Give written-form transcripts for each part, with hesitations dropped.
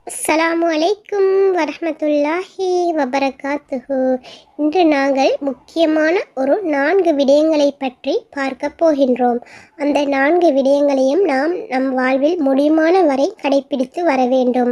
அஸ்ஸலாமு அலைக்கும் வரஹ்மத்துல்லாஹி வபரகாத்துஹு. இன்று நாங்கள் முக்கியமான ஒரு 4 விடயங்களை பற்றி பார்க்க போகின்றோம். அந்த 4 விடயங்களையும் நாம் நம் வாழ்வில் முடியுமான வரை கடைப்பிடித்து வர வேண்டும்.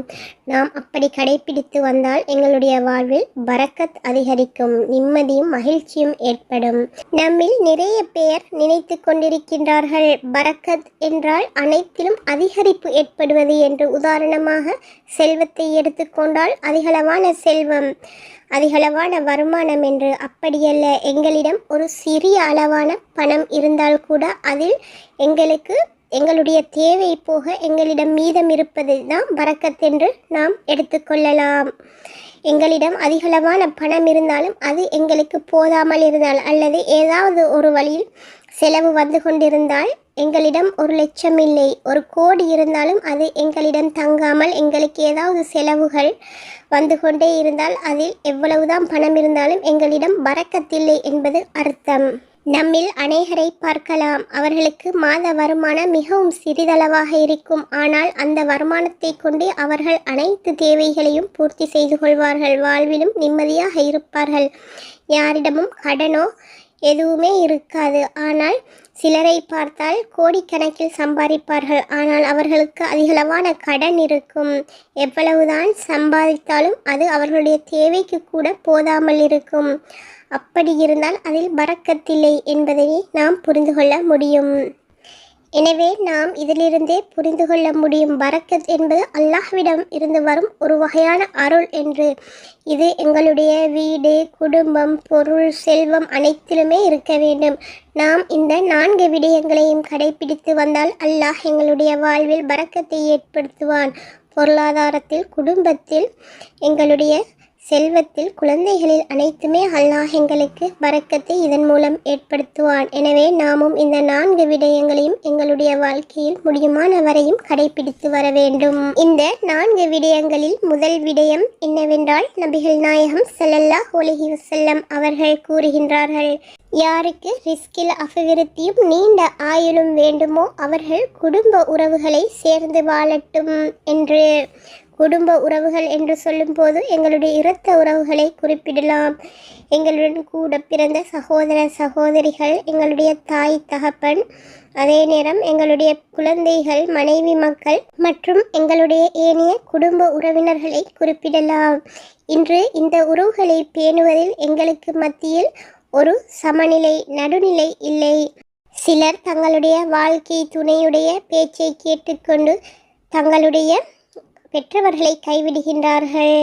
நாம் அப்படி கடைப்பிடித்து வந்தால் எங்களுடைய வாழ்வில் பரக்கத் அதிகரிக்கும், நிம்மதியும் மகிழ்ச்சியும் ஏற்படும். நம்மில் நிறைய பேர் நினைத்து கொண்டிருக்கின்றார்கள், பரக்கத் என்றால் அனைத்திலும் அதிகரிப்பு ஏற்படுவது என்று. உதாரணமாக செல்வத்தை எடுத்துக்கொண்டால் அதிகளவான செல்வம், அதிகளவான வருமானம் என்று. அப்படியல்ல, எங்களிடம் ஒரு சிறிய அளவான பணம் இருந்தால் கூட அதில் எங்களுடைய தேவை போக எங்களிடம் மீதம் இருப்பது தான் பரக்கத் என்று நாம் எடுத்துக்கொள்ளலாம். எங்களிடம் அதிகளவான பணம் இருந்தாலும் அது எங்களுக்கு போதாமல் இருந்தால் அல்லது ஏதாவது ஒரு வழியில் செலவு வந்து கொண்டிருந்தால், எங்களிடம் 1,00,000 இல்லை 1 கோடி இருந்தாலும் அது எங்களிடம் தங்காமல் எங்களுக்கு ஏதாவது செலவுகள் வந்து கொண்டே இருந்தால் அதில் எவ்வளவுதான் பணம் இருந்தாலும் எங்களிடம் பரக்கத்தில்லை என்பது அர்த்தம். நம்மில் அநேகரை பார்க்கலாம், அவர்களுக்கு மாத வருமானம் மிகவும் சிறிதளவாக இருக்கும். ஆனால் அந்த வருமானத்தை கொண்டு அவர்கள் அனைத்து தேவைகளையும் பூர்த்தி செய்து கொள்வார்கள், வாழ்விலும் நிம்மதியாக இருப்பார்கள். யாரிடமும் கடனோ எதுவுமே இருக்காது. ஆனால் சிலரை பார்த்தால் கோடிக்கணக்கில் சம்பாதிப்பார்கள், ஆனால் அவர்களுக்கு அதிகளவான கடன் இருக்கும். எவ்வளவுதான் சம்பாதித்தாலும் அது அவர்களுடைய தேவைக்கு கூட போதாமல் இருக்கும். அப்படி இருந்தால் அதில் பரக்கத்தில்லை என்பதை நாம் புரிந்து கொள்ள முடியும். எனவே நாம் இதிலிருந்தே புரிந்து கொள்ள முடியும், பரக்கத் என்பது அல்லாஹ்விடம் இருந்து வரும் ஒரு வகையான அருள் என்று. இது எங்களுடைய வீடு, குடும்பம், பொருள், செல்வம் அனைத்திலுமே இருக்க வேண்டும். நாம் இந்த 4 விடயங்களையும் கடைபிடித்து வந்தால் அல்லாஹ் எங்களுடைய வாழ்வில் பரக்கத்தை ஏற்படுத்துவான். பொருளாதாரத்தில், குடும்பத்தில், எங்களுடைய செல்வத்தில், குழந்தைகளில் அனைத்துமே அல்லாஹ் எங்களுக்கு பரக்கத்தை இதன் மூலம் ஏற்படுத்துவான். எனவே நாமும் இந்த 4 விடயங்களையும் எங்களுடைய வாழ்க்கையில் முடியுமான வரையும் கடைபிடித்து வர வேண்டும். இந்த 4 விடயங்களில் முதல் விடயம் என்னவென்றால், நபிகள் நாயகம் ஸல்லல்லாஹு அலைஹி வஸல்லம் அவர்கள் கூறுகின்றார்கள், யாருக்கு ரிஸ்கில் அபிவிருத்தியும் நீண்ட ஆயுளும் வேண்டுமோ அவர்கள் குடும்ப உறவுகளை சேர்ந்து வாழட்டும் என்று. குடும்ப உறவுகள் என்று சொல்லும்போது எங்களுடைய இரத்த உறவுகளை குறிப்பிடலாம். எங்களுடன் கூட பிறந்த சகோதர சகோதரிகள், எங்களுடைய தாய் தகப்பன், அதே நேரம் எங்களுடைய குழந்தைகள், மனைவி மக்கள் மற்றும் எங்களுடைய ஏனைய குடும்ப உறவினர்களை குறிப்பிடலாம். இன்று இந்த உறவுகளை பேணுவதில் எங்களுக்கு மத்தியில் ஒரு சமநிலை, நடுநிலை இல்லை. சிலர் தங்களுடைய வாழ்க்கை துணையுடைய பேச்சை கேட்டுக்கொண்டு தங்களுடைய பெற்றவர்களை கைவிடுகின்றார்கள்.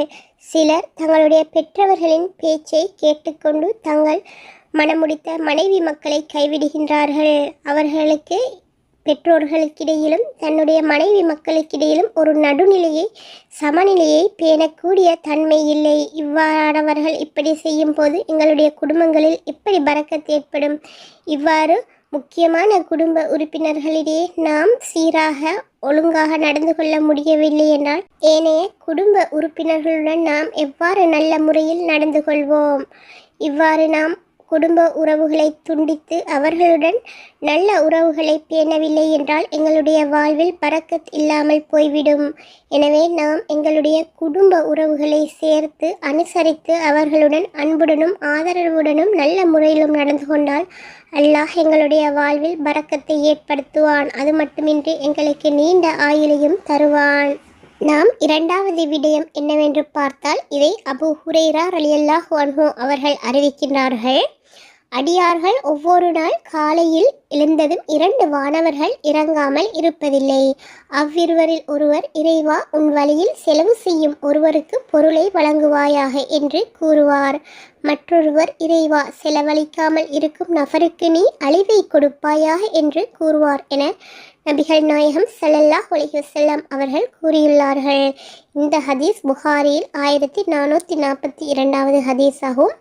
சிலர் தங்களுடைய பெற்றவர்களின் பேச்சை கேட்டுக்கொண்டு தங்கள் மனமுடித்த மனைவி மக்களை கைவிடுகின்றார்கள். அவர்களுக்கு பெற்றோர்களுக்கிடையிலும் தன்னுடைய மனைவி மக்களுக்கிடையிலும் ஒரு நடுநிலையை, சமநிலையை பேணக்கூடிய தன்மை இல்லை. இவ்வாறானவர்கள் இப்படி செய்யும் போது எங்களுடைய குடும்பங்களில் எப்படி பரக்கத் ஏற்படும்? இவ்வாறு முக்கியமான குடும்ப உறுப்பினர்களிடையே நாம் சீராக ஒழுங்காக நடந்து கொள்ள முடியவில்லை என்றால் ஏனைய குடும்ப உறுப்பினர்களுடன் நாம் எவ்வாறு நல்ல முறையில் நடந்து கொள்வோம்? இவ்வாறு நாம் குடும்ப உறவுகளை துண்டித்து அவர்களுடன் நல்ல உறவுகளை பேணவில்லை என்றால் எங்களுடைய வாழ்வில் பரக்கத் இல்லாமல் போய்விடும். எனவே நாம் எங்களுடைய குடும்ப உறவுகளை சேர்த்து அனுசரித்து அவர்களுடன் அன்புடனும் ஆதரவுடனும் நல்ல முறையிலும் நடந்து கொண்டால் அல்லாஹ் எங்களுடைய வாழ்வில் பரக்கத்தை ஏற்படுத்துவான். அது மட்டுமின்றி எங்களுக்கு நீண்ட ஆயுளையும் தருவான். நாம் இரண்டாவது விடயம் என்னவென்று பார்த்தால், இதை அபூ ஹுரைரா ரலியல்லாஹு அன்ஹு அவர்கள் அறிவிக்கின்றார்கள். அடியார்கள் ஒவ்வொரு நாள் காலையில் எழுந்ததும் 2 வானவர்கள் இறங்காமல் இருப்பதில்லை. அவ்விருவரில் ஒருவர், இறைவா, உன் வழியில் செலவு செய்யும் ஒருவருக்கு பொருளை வழங்குவாயாக என்று கூறுவார். மற்றொருவர், இறைவா, செலவழிக்காமல் இருக்கும் நபருக்கு நீ அழிவை கொடுப்பாயாக என்று கூறுவார் என நபிகள் நாயகம் ஸல்லல்லாஹு அலைஹி வஸல்லம் அவர்கள் கூறியுள்ளார்கள். இந்த ஹதீஸ் புகாரியில் 1442வது ஹதீஸாகவும்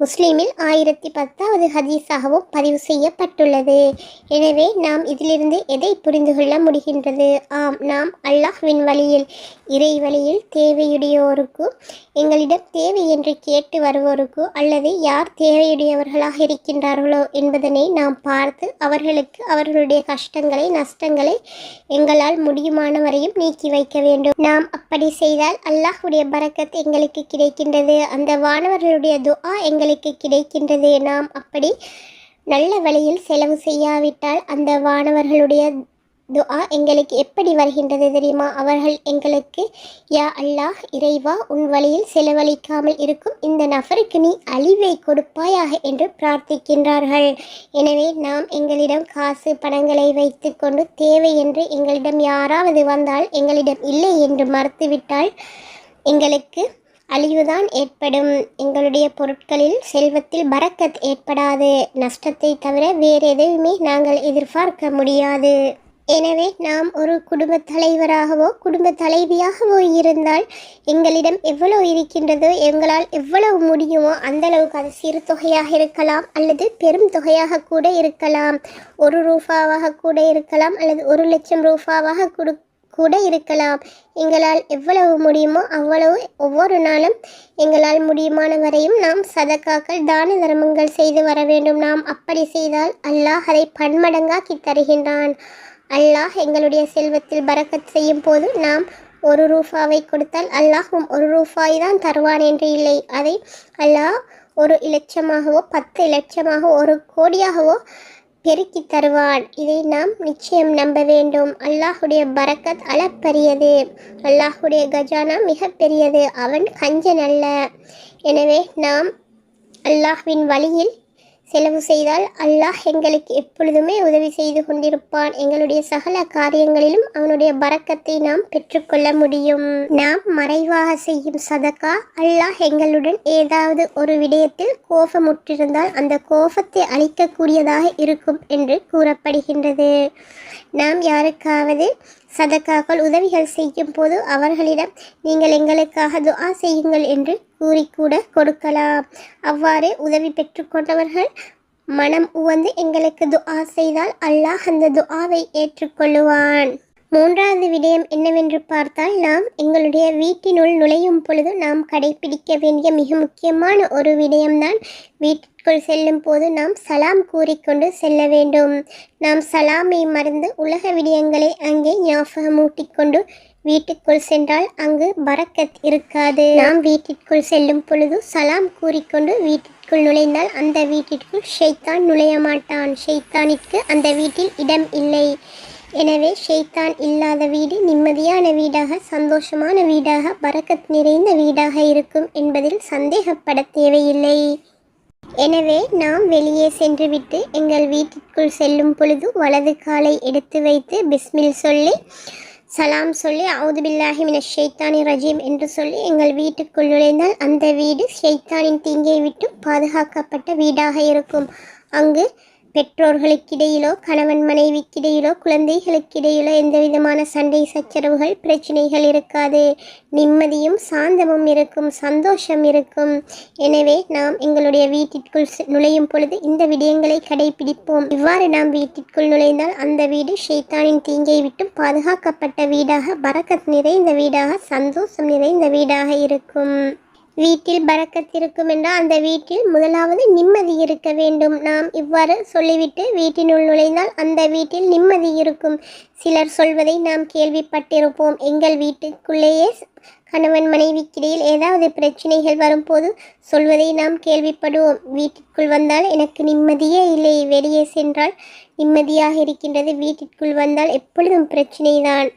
முஸ்லீமில் 1010வது ஹதீஸாகவும் பதிவு செய்யப்பட்டுள்ளது. எனவே நாம் இதிலிருந்து எதை புரிந்து கொள்ள முடிகின்றது? ஆம், நாம் அல்லாஹ்வின் வழியில், இறை வழியில் தேவையுடையோருக்கு, எங்களிடம் தேவை என்று கேட்டு வருவோருக்கு, அல்லது யார் தேவையுடையவர்களாக இருக்கின்றார்களோ என்பதனை நாம் பார்த்து அவர்களுக்கு அவர்களுடைய கஷ்டங்களை நஷ்டங்களை எங்களால் முடியுமான வரையும் நீக்கி வைக்க வேண்டும். நாம் அப்படி செய்தால் அல்லாஹ்வுடைய பரக்கத் எங்களுக்கு கிடைக்கின்றது. அந்த வானவர்களுடைய துஆ எங்களுக்கு கிடைக்கின்றது. நாம் அப்படி நல்ல வழியில் செலவு செய்யாவிட்டால் அந்த வானவர்களுடைய துஆ எங்களுக்கு எப்படி வருகின்றது தெரியுமா? அவர்கள் எங்களுக்கு, யா அல்லாஹ், இறைவா, உன் வழியில் செலவழிக்காமல் இருக்கும் இந்த நபருக்கு நீ அழிவை கொடுப்பாயாக என்று பிரார்த்திக்கின்றார்கள். எனவே நாம் எங்களிடம் காசு பணங்களை வைத்து கொண்டு தேவை என்று எங்களிடம் யாராவது வந்தால், எங்களிடம் இல்லை என்று மறுத்துவிட்டால் எங்களுக்கு அழிவுதான் ஏற்படும். எங்களுடைய பொருட்களில் செல்வத்தில் பரக்கத் ஏற்படாது. நஷ்டத்தை தவிர வேறு எதையுமே நாங்கள் எதிர்பார்க்க முடியாது. எனவே நாம் ஒரு குடும்ப தலைவராகவோ குடும்ப தலைவியாகவோ இருந்தால் எங்களிடம் எவ்வளவு இருக்கின்றதோ, எங்களால் எவ்வளவு முடியுமோ அந்த அளவுக்கு, அது சிறு தொகையாக இருக்கலாம் அல்லது பெரும் தொகையாக கூட இருக்கலாம், 1 ரூபாவாக கூட இருக்கலாம் அல்லது 1,00,000 ரூபாவாக கூட இருக்கலாம். எங்களால் எவ்வளவு முடியுமோ அவ்வளவு ஒவ்வொரு நாளும் எங்களால் முடியுமான வரையும் நாம் சதக்காக்கள், தான தர்மங்கள் செய்து வர வேண்டும். நாம் அப்படி செய்தால் அல்லாஹ் அதை பன்மடங்காக்கி தருகின்றான். அல்லாஹ் எங்களுடைய செல்வத்தில் பரக்கத் செய்யும் போது நாம் 1 ரூபாவை கொடுத்தால் அல்லாஹும் 1 ரூபாய் தான் தருவான் என்று இல்லை. அதை அல்லாஹ் 1 இலட்சமாகவோ 10 இலட்சமாகவோ 1 கோடியாகவோ பெருக்கி தருவான். இதை நாம் நிச்சயம் நம்ப வேண்டும். அல்லாஹுடைய பரக்கத் அளப்பரியது. அல்லாஹுடைய கஜானா மிக பெரியது. அவன் கஞ்சன் அல்ல. எனவே நாம் அல்லாஹ்வின் வழியில் செலவு செய்தால் அல்லாஹ் எங்களுக்கு எப்பொழுதுமே உதவி செய்து கொண்டிருப்பான். எங்களுடைய சகல காரியங்களிலும் அவனுடைய பரக்கத்தை நாம் பெற்றுக்கொள்ள முடியும். நாம் மறைவாக செய்யும் சதக்கா அல்லாஹ் எங்களுடன் ஏதாவது ஒரு விடயத்தில் கோபமுற்றிருந்தால் அந்த கோபத்தை அழிக்கக்கூடியதாக இருக்கும் என்று கூறப்படுகின்றது. நாம் யாருக்காவது சதக்காக்கள் உதவிகள் செய்யும் போது அவர்களிடம் நீங்கள் எங்களுக்காக துஆ செய்யுங்கள் என்று கூறிக்கூட கொடுக்கலாம். அவ்வாறு உதவி பெற்றுக்கொண்டவர்கள் மனம் உவந்து எங்களுக்கு துஆ செய்தால் அல்லாஹ் அந்த துஆவை ஏற்றுக்கொள்ளுவான். 3வது விடயம் என்னவென்று பார்த்தால், நாம் எங்களுடைய வீட்டினுள் நுழையும் பொழுது நாம் கடைபிடிக்க வேண்டிய மிக முக்கியமான ஒரு விடயம்தான், வீட்டிற்குள் செல்லும் போது நாம் சலாம் கூறிக்கொண்டு செல்ல வேண்டும். நாம் சலாமை மறந்து உலக விடயங்களை அங்கே ஞாபகமூட்டிக்கொண்டு வீட்டுக்குள் சென்றால் அங்கு பரக்கத் இருக்காது. நாம் வீட்டிற்குள் செல்லும் பொழுது சலாம் கூறிக்கொண்டு வீட்டிற்குள் நுழைந்தால் அந்த வீட்டிற்குள் ஷைத்தான் நுழைய மாட்டான். ஷைத்தானிற்கு அந்த வீட்டில் இடம் இல்லை. எனவே ஷைத்தான் இல்லாத வீடு நிம்மதியான வீடாக, சந்தோஷமான வீடாக, பரக்கத் நிறைந்த வீடாக இருக்கும் என்பதில் சந்தேகப்பட தேவையில்லை. எனவே நாம் வெளியே சென்றுவிட்டு எங்கள் வீட்டிற்குள் செல்லும் பொழுது வலது காலை எடுத்து வைத்து பிஸ்மில் சொல்லி சலாம் சொல்லி அவுது பில்லாஹி மினஷ் ஷைத்தானி ரஜீம் என்று சொல்லி எங்கள் வீட்டுக்குள் நுழைந்தால் அந்த வீடு ஷைத்தானின் தீங்கை விட்டு பாதுகாக்கப்பட்ட வீடாக இருக்கும். அங்கு பெற்றோர்களுக்கிடையிலோ கணவன் மனைவிக்கிடையிலோ குழந்தைகளுக்கிடையிலோ எந்த விதமான சண்டை சச்சரவுகள் பிரச்சனைகள் இருக்காது. நிம்மதியும் சாந்தமும் இருக்கும், சந்தோஷம் இருக்கும். எனவே நாம் எங்களுடைய வீட்டிற்குள் நுழையும் பொழுது இந்த விடயங்களை கடைபிடிப்போம். இவ்வாறு நாம் வீட்டிற்குள் நுழைந்தால் அந்த வீடு ஷைத்தானின் தீங்கை விட்டு பாதுகாக்கப்பட்ட வீடாக, பரக்கத் நிறைந்த வீடாக, சந்தோஷம் நிறைந்த வீடாக இருக்கும். வீட்டில் பரக்கத் இருக்கும் என்றால் அந்த வீட்டில் முதலாவது நிம்மதி இருக்க வேண்டும். நாம் இவ்வாறு சொல்லிவிட்டு வீட்டினுள் நுழைந்தால் அந்த வீட்டில் நிம்மதி இருக்கும். சிலர் சொல்வதை நாம் கேள்விப்பட்டிருப்போம். எங்கள் வீட்டுக்குள்ளேயே கணவன் மனைவிக்கிடையில் ஏதாவது பிரச்சனைகள் வரும்போது சொல்வதை நாம் கேள்விப்படுவோம். வீட்டிற்குள் வந்தால் எனக்கு நிம்மதியே இல்லை, வெளியே சென்றால் நிம்மதியாக இருக்கின்றது, வீட்டிற்குள் வந்தால் எப்பொழுதும் பிரச்சனை தான்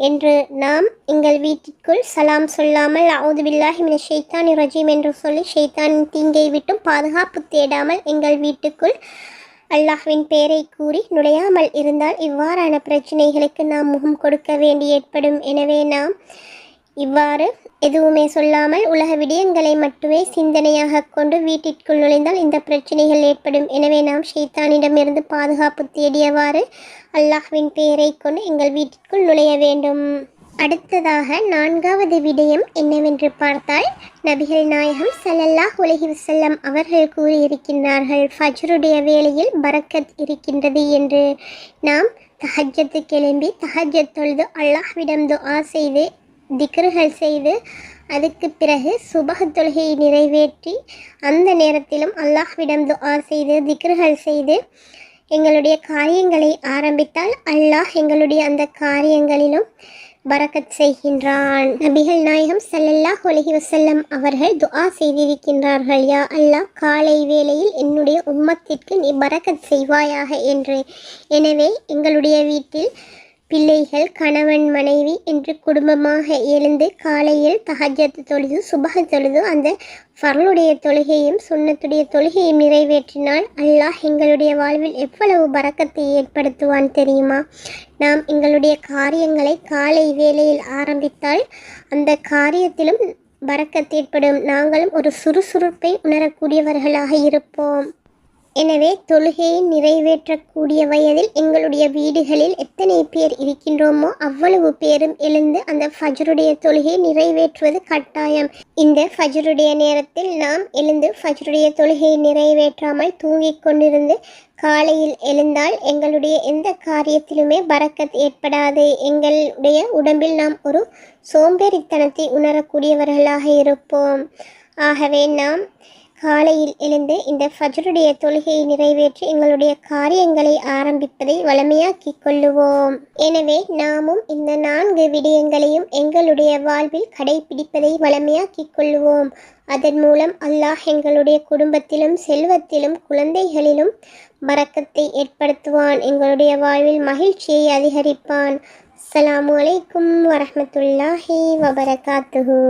என்று நாம் எங்கள் வீட்டிற்குள் சலாம் சொல்லாமல் அவுது பில்லாஹி மினஷ் ஷைத்தானி ரஜீம் என்று சொல்லி ஷைத்தானின் தீங்கை விட்டும் பாதுகாப்பு தேடாமல் எங்கள் வீட்டுக்குள் அல்லாஹ்வின் பெயரை கூறி நுழையாமல் இருந்தால் இவ்வாறான பிரச்சனைகளுக்கு நாம் முகம் கொடுக்க வேண்டி ஏற்படும். எனவே நாம் இவ்வாறு எதுவுமே சொல்லாமல் உலக விடயங்களை மட்டுமே சிந்தனையாக கொண்டு வீட்டிற்குள் நுழைந்தால் இந்த பிரச்சனைகள் ஏற்படும். எனவே நாம் ஷைத்தானிடமிருந்து பாதுகாப்பு தேடியவாறு அல்லாஹ்வின் பெயரை கொண்டு எங்கள் வீட்டிற்குள் நுழைய வேண்டும். அடுத்ததாக நான்காவது விடயம் என்னவென்று பார்த்தால், நபிகள் நாயகம் ஸல்லல்லாஹு அலைஹி வஸல்லம் அவர்கள் கூறியிருக்கின்றார்கள், ஃபஜ்ருடைய வேளையில் பரக்கத் இருக்கின்றது என்று. நாம் தஹஜ்ஜத்து கிளம்பி தஹஜ்ஜத் தொழுது அல்லாஹ்விடம் துஆ செய்து திக்ருகள் செய்து அதுக்கு பிறகு சுபஹ் தொழுகையை நிறைவேற்றி அந்த நேரத்திலும் அல்லாஹ்விடம் துஆ செய்து திக்ருகள் செய்து எங்களுடைய காரியங்களை ஆரம்பித்தால் அல்லாஹ் எங்களுடைய அந்த காரியங்களிலும் பரக்கத் செய்கின்றான். நபிகள் நாயகம் ஸல்லல்லாஹு அலைஹி வஸல்லம் அவர்கள் துஆ செய்திருக்கின்றார்கள், யா அல்லாஹ், காலை வேளையில் என்னுடைய உம்மத்திற்கு நீ பரக்கத் செய்வாயாக என்று. எனவே எங்களுடைய வீட்டில் பிள்ளைகள், கணவன், மனைவி என்று குடும்பமாக எழுந்து காலையில் தஹஜ்ஜத் தொழுது சுபஹ் தொழுது அந்த ஃபர்லுடைய தொழுகையும் சுன்னத்துடைய தொழுகையும் நிறைவேற்றினால் அல்லாஹ் எங்களுடைய வாழ்வில் எவ்வளவு பரக்கத்தை ஏற்படுத்துவான் தெரியுமா? நாம் எங்களுடைய காரியங்களை காலை வேளையில் ஆரம்பித்தால் அந்த காரியத்திலும் பரக்கத் ஏற்படும். நாங்களும் ஒரு சுறுசுறுப்பை உணரக்கூடியவர்களாக இருப்போம். எனவே தொழுகையை நிறைவேற்றக்கூடிய வயதில் எங்களுடைய வீடுகளில் எத்தனை பேர் இருக்கின்றோமோ அவ்வளவு பேரும் எழுந்து அந்த ஃபஜ்ருடைய தொழுகையை நிறைவேற்றுவது கட்டாயம். இந்த ஃபஜ்ருடைய நேரத்தில் நாம் எழுந்து ஃபஜ்ருடைய தொழுகையை நிறைவேற்றாமல் தூங்கிக் கொண்டிருந்து காலையில் எழுந்தால் எங்களுடைய எந்த காரியத்திலுமே பரக்கத் ஏற்படாது. எங்களுடைய உடம்பில் நாம் ஒரு சோம்பேறித்தனத்தை உணரக்கூடியவர்களாக இருப்போம். ஆகவே நாம் காலையில் எழுந்து இந்த ஃபஜ்ருடைய தொழுகையை நிறைவேற்றி எங்களுடைய காரியங்களை ஆரம்பிப்பதை வளமையாக்கிக் கொள்ளுவோம். எனவே நாமும் இந்த 4 விடயங்களையும் எங்களுடைய வாழ்வில் கடைபிடிப்பதை வளமையாக்கிக் கொள்ளுவோம். அதன் மூலம் அல்லாஹ் எங்களுடைய குடும்பத்திலும் செல்வத்திலும் குழந்தைகளிலும் பரக்கத்தை ஏற்படுத்துவான். எங்களுடைய வாழ்வில் மகிழ்ச்சியை அதிகரிப்பான். அஸ்ஸலாமு அலைக்கும் வரஹ்மத்துல்லாஹி வபரகாத்துஹு.